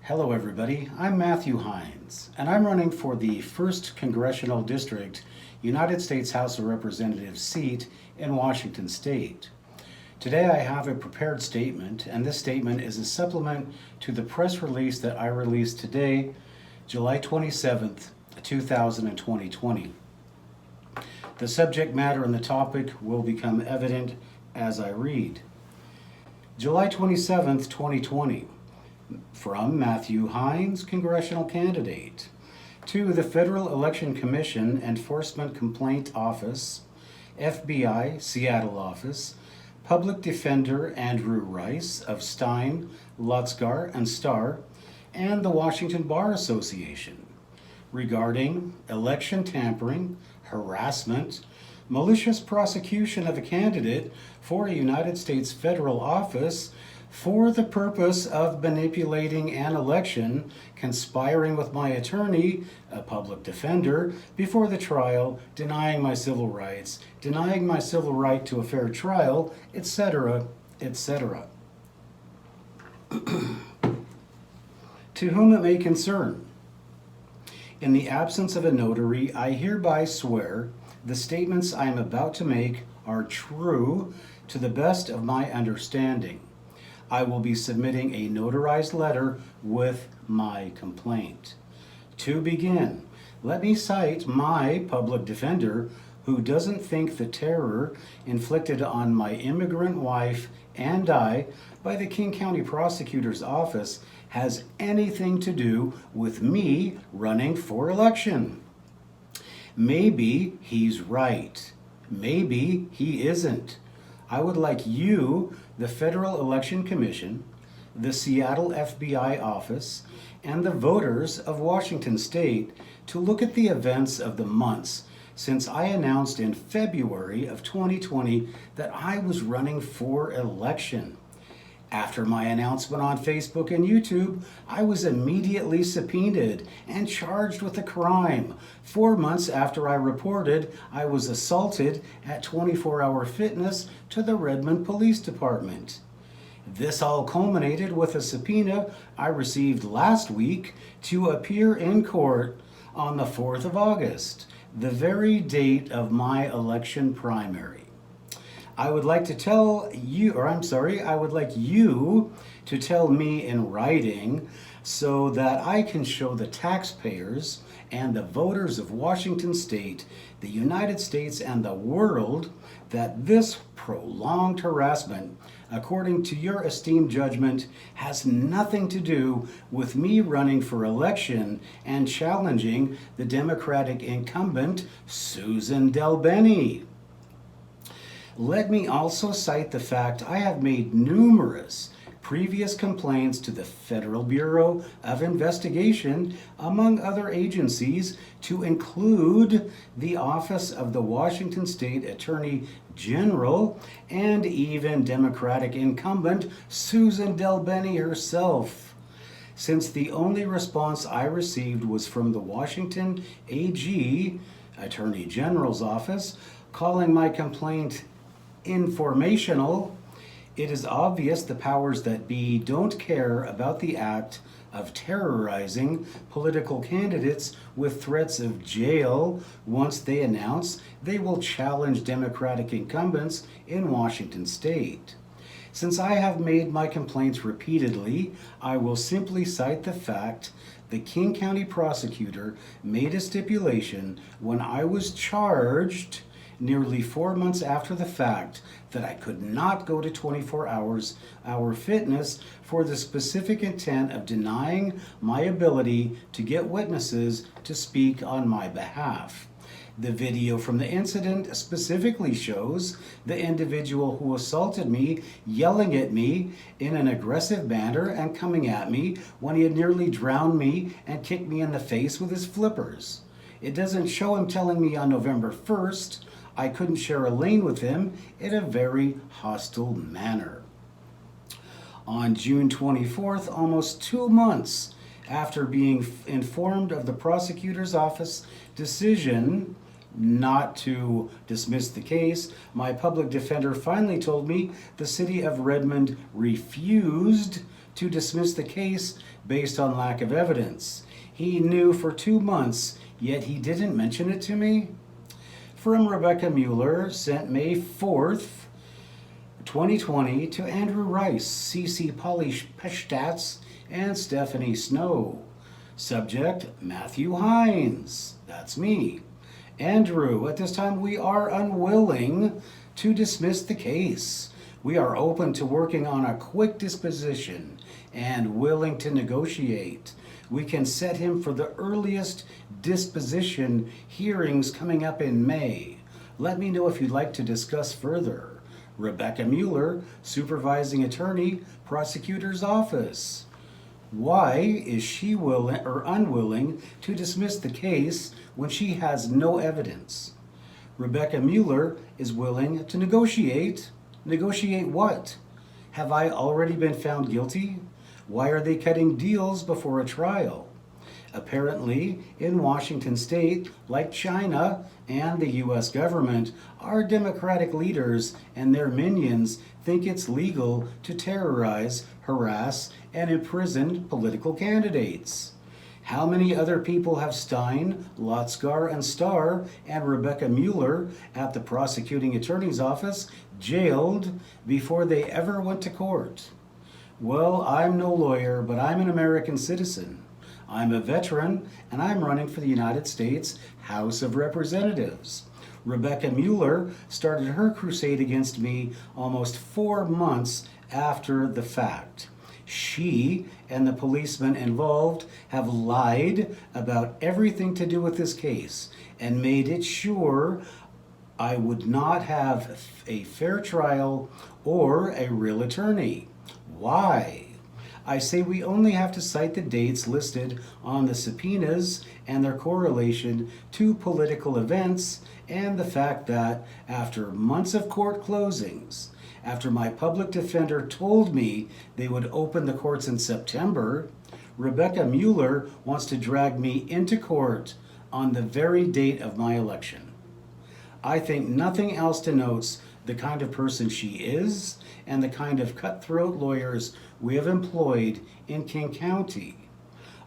Hello everybody, I'm Matthew Heines, and I'm running for the 1st Congressional District, United States House of Representatives seat in Washington State. Today I have a prepared statement, and this statement is a supplement to the press release that I released today, July 27th, 2020. The subject matter and the topic will become evident as I read. July 27th, 2020. From Matthew Heines, Congressional Candidate, to the Federal Election Commission Enforcement Complaint Office, FBI Seattle Office, Public Defender Andrew Rice of Stein, Lutzgar, and Starr, and the Washington Bar Association, regarding election tampering, harassment, malicious prosecution of a candidate for a United States federal office for the purpose of manipulating an election, conspiring with my attorney, a public defender, before the trial, denying my civil rights, denying my civil right to a fair trial, etc., etc. To whom it may concern. In the absence of a notary, I hereby swear the statements I am about to make are true to the best of my understanding. I will be submitting a notarized letter with my complaint. To begin, let me cite my public defender, who doesn't think the terror inflicted on my immigrant wife and I by the King County Prosecutor's office has anything to do with me running for election. Maybe he's right. Maybe he isn't. I would like you, the Federal Election Commission, the Seattle FBI office, and the voters of Washington State to look at the events of the months since I announced in February of 2020 that I was running for election. After my announcement on Facebook and YouTube, I was immediately subpoenaed and charged with a crime. 4 months after I reported I was assaulted at 24 Hour Fitness to the Redmond Police Department. This all culminated with a subpoena I received last week to appear in court on the 4th of August, the very date of my election primary. I would like you to tell me in writing so that I can show the taxpayers and the voters of Washington State, the United States, and the world that this prolonged harassment, according to your esteemed judgment, has nothing to do with me running for election and challenging the Democratic incumbent, Susan DelBene. Let me also cite the fact I have made numerous previous complaints to the Federal Bureau of Investigation, among other agencies, to include the Office of the Washington State Attorney General and even Democratic incumbent Susan DelBene herself. Since the only response I received was from the Washington AG, Attorney General's office, calling my complaint informational, it is obvious the powers that be don't care about the act of terrorizing political candidates with threats of jail once they announce they will challenge Democratic incumbents in Washington State. Since I have made my complaints repeatedly, I will simply cite the fact the King County Prosecutor made a stipulation when I was charged nearly 4 months after the fact that I could not go to 24 Hour Fitness for the specific intent of denying my ability to get witnesses to speak on my behalf. The video from the incident specifically shows the individual who assaulted me yelling at me in an aggressive manner and coming at me when he had nearly drowned me and kicked me in the face with his flippers. It doesn't show him telling me on November 1st I couldn't share a lane with him in a very hostile manner. On June 24th, almost 2 months after being informed of the prosecutor's office decision not to dismiss the case, my public defender finally told me the city of Redmond refused to dismiss the case based on lack of evidence. He knew for 2 months, yet he didn't mention it to me? From Rebecca Mueller, sent May 4th, 2020 to Andrew Rice, CC Polly Peshtats, and Stephanie Snow. Subject, Matthew Heines. That's me. Andrew, at this time we are unwilling to dismiss the case. We are open to working on a quick disposition and willing to negotiate. We can set him for the earliest disposition hearings coming up in May. Let me know if you'd like to discuss further. Rebecca Mueller, Supervising Attorney, Prosecutor's Office. Why is she willing or unwilling to dismiss the case when she has no evidence? Rebecca Mueller is willing to negotiate. Negotiate what? Have I already been found guilty? Why are they cutting deals before a trial? Apparently, in Washington state, like China and the U.S. government, our Democratic leaders and their minions think it's legal to terrorize, harass, and imprison political candidates. How many other people have Stein, Lotzgar, and Starr, and Rebecca Mueller at the prosecuting attorney's office jailed before they ever went to court? Well, I'm no lawyer, but I'm an American citizen. I'm a veteran, and I'm running for the United States House of Representatives. Rebecca Mueller started her crusade against me almost 4 months after the fact. She and the policemen involved have lied about everything to do with this case and made it sure I would not have a fair trial or a real attorney. Why? I say we only have to cite the dates listed on the subpoenas and their correlation to political events and the fact that after months of court closings, after my public defender told me they would open the courts in September, Rebecca Mueller wants to drag me into court on the very date of my election. I think nothing else denotes the kind of person she is and the kind of cutthroat lawyers we have employed in King County.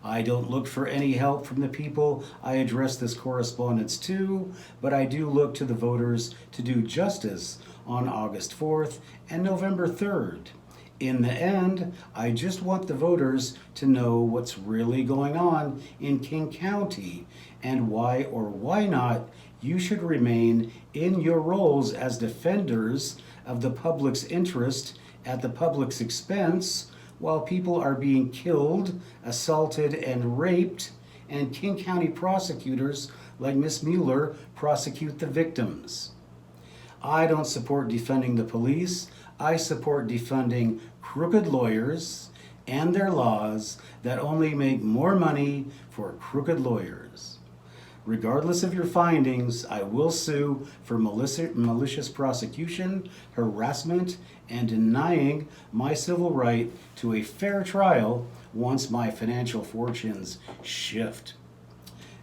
I don't look for any help from the people I address this correspondence to, but I do look to the voters to do justice on August 4th and November 3rd. In the end, I just want the voters to know what's really going on in King County and why or why not you should remain in your roles as defenders of the public's interest at the public's expense while people are being killed, assaulted, and raped, and King County prosecutors like Miss Mueller prosecute the victims. I don't support defunding the police. I support defunding crooked lawyers and their laws that only make more money for crooked lawyers. Regardless of your findings, I will sue for malicious prosecution, harassment, and denying my civil right to a fair trial once my financial fortunes shift.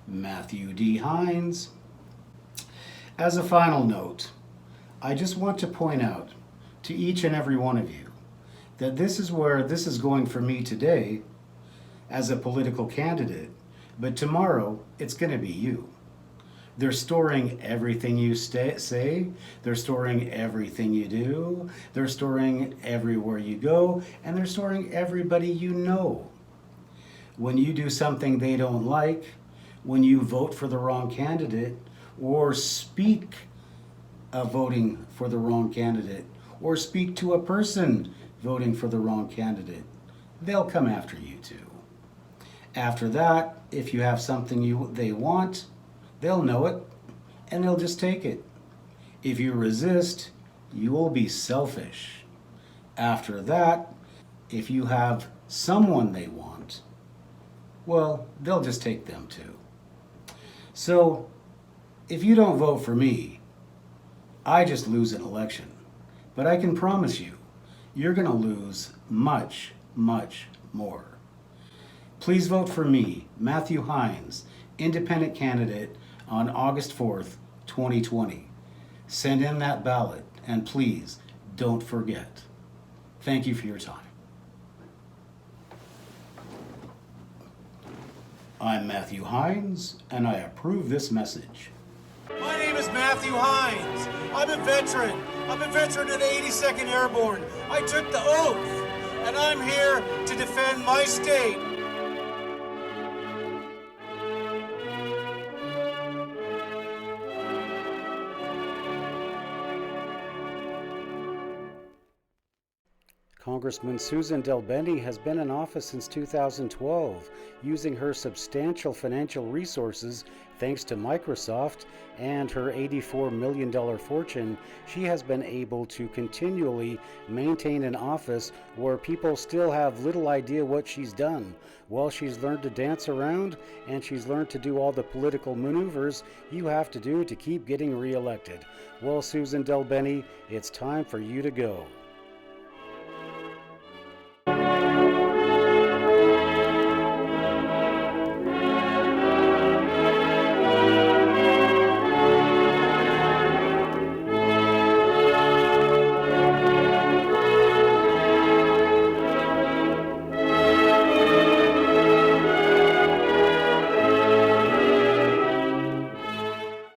Matthew D. Heines. As a final note, I just want to point out to each and every one of you that this is where this is going for me today as a political candidate, but tomorrow it's going to be you. They're storing everything you say, they're storing everything you do, they're storing everywhere you go, and they're storing everybody you know. When you do something they don't like, when you vote for the wrong candidate, or speak of voting for the wrong candidate, or speak to a person voting for the wrong candidate, they'll come after you too. After that, if you have something they want, they'll know it and they'll just take it. If you resist, you will be selfish. After that, if you have someone they want, well, they'll just take them too. So, if you don't vote for me, I just lose an election. But I can promise you, you're going to lose much, much more. Please vote for me, Matthew Heines, independent candidate, on August 4th, 2020. Send in that ballot, and please don't forget. Thank you for your time. I'm Matthew Heines, and I approve this message. My name is Matthew Heines. I'm a veteran. I'm a veteran of the 82nd Airborne. I took the oath, and I'm here to defend my state. Congressman Susan DelBene has been in office since 2012. Using her substantial financial resources, thanks to Microsoft, and her $84 million fortune, she has been able to continually maintain an office where people still have little idea what she's done. Well, she's learned to dance around, and she's learned to do all the political maneuvers you have to do to keep getting reelected. Well, Susan DelBene, it's time for you to go.